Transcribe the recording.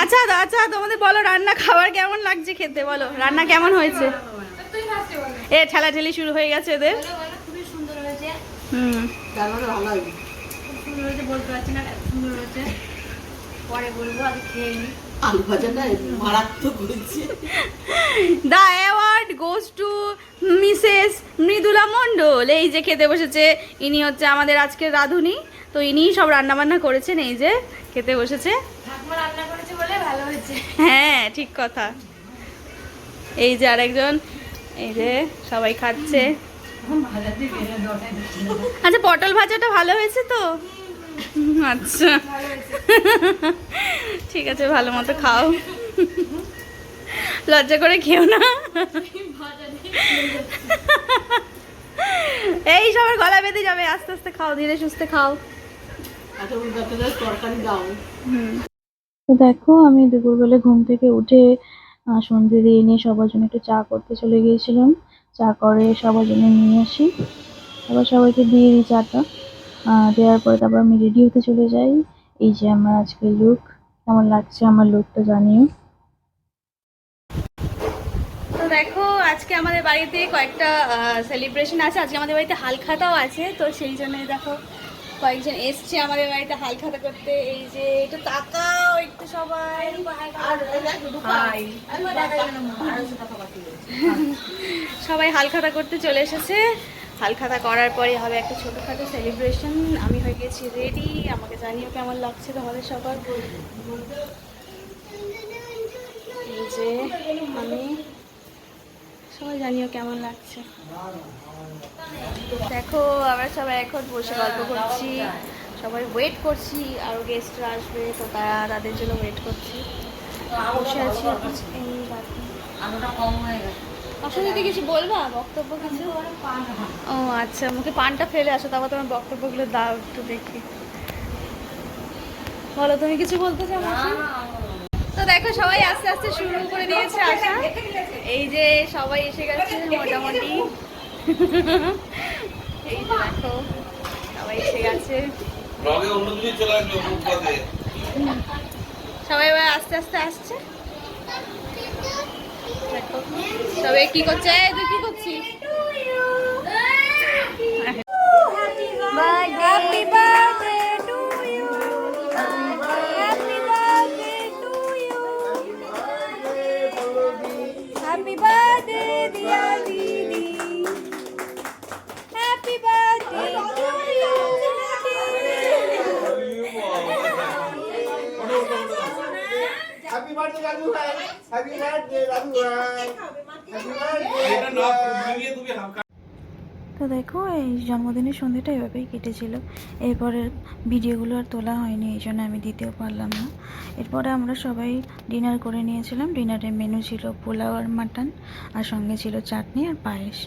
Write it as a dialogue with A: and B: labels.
A: আচ্ছা আচ্ছা, তোমাদের বলো রান্না খাবার কেমন লাগছে খেতে, বলো রান্না কেমন হয়েছে। এ ঠেলাঠেলি শুরু হয়ে গেছে এদের।
B: খুবই সুন্দর হয়েছে।
C: ভালো হয়েছে।
B: খুব সুন্দর হয়েছে, বলতে পারছি না এত সুন্দর হয়েছে। পরে বলবো, আগে খেয়ে নিই।
C: আলু ভাজাটা মারাত্মক হয়েছে।
A: The award goes to Mrs Mridula Mondal. এই যে খেতে বসেছে, ইনি হচ্ছে আমাদের আজকের রাঁধুনি। তো ইনিই সব রান্নাবান্না করেছেন, এই যে খেতে বসেছে।
B: ঠাকুমা রান্না করেছে বলে ভালো হয়েছে।
A: হ্যাঁ ঠিক কথা। এই যে আরেকজন, এই যে সবাই খাচ্ছে। আচ্ছা পটল ভাজাটা ভালো হয়েছে তো? আচ্ছা ঠিক আছে, ভালো মতো খাও, লজ্জা করে খেও না। এই সবার গলা বেঁধে যাবে, আস্তে আস্তে খাও, ধীরে সুস্থে খাও। তো দেখো আমি দুপুরবেলা ঘুম থেকে উঠে সন্ধে দিয়ে নিয়ে সবার জন্য একটু চা করতে চলে গিয়েছিলাম। চা করে সবার জন্য নিয়ে আসি, তারপর সবাইকে দিয়ে দিই চাটা। দেওয়ার পরে তারপর আমি রেডি হতে চলে যাই। এই যে আমার আজকের লুক, কেমন লাগছে আমার লুকটা জানিও। তো দেখো আজকে আমাদের বাড়িতে কয়েকটা সেলিব্রেশন আছে। আজকে আমাদের বাড়িতে হালখাতাও আছে, তো সেই জন্যই দেখো কয়েকজন এসছে আমাদের বাড়িতে হালখাতা করতে। এই যে একটু তাকাও একটু সবাই, সবাই হালখাতা করতে চলে এসেছে। হালখাতা করার পরে হবে একটা ছোটোখাটো সেলিব্রেশন। আমি হয়ে গেছি রেডি, আমাকে জানিও কেমন লাগছে তোমাদের সবার। এই যে আমি, সবাই জানিও কেমন লাগছে। দেখো আমরা সবাই এখন বসে গল্প করছি, সবাই ওয়েট করছি, আরও গেস্টরা আসবে তো তাদের জন্য ওয়েট করছি। বসে আছি এই অসুবিধা কিছু বলবা, বক্তব্য কিছু? ও আচ্ছা, মুখে পানটা ফেলে আসো, তারপর তোমার বক্তব্যগুলো দাও একটু দেখি। বলো তুমি কিছু বলতে চাও? তো দেখো সবাই আস্তে আস্তে শুরু করে দিয়েছে আসা। এই যে সবাই এসে গেছে মোটামুটি। এই যে দেখো সবাই এসে গেছে, সবাই এবার আস্তে আস্তে আসছে। দেখো সবাই কি করছে, তুই কি করছিস? Happy birthday to you. Happy birthday to you. Happy birthday dear Didi. Happy birthday to you.
D: Happy birthday Raju bhai. Happy birthday Raju bhai. Happy birthday.
A: তো দেখো এই জন্মদিনের সন্ধ্যাটা এভাবেই কেটেছিল। এরপরে ভিডিওগুলো আর তোলা হয়নি, এই জন্য আমি দিতেও পারলাম না। এরপরে আমরা সবাই ডিনার করে নিয়েছিলাম। ডিনারের মেনু ছিল পোলাও আর মাটন, আর সঙ্গে ছিল চাটনি আর পায়েস।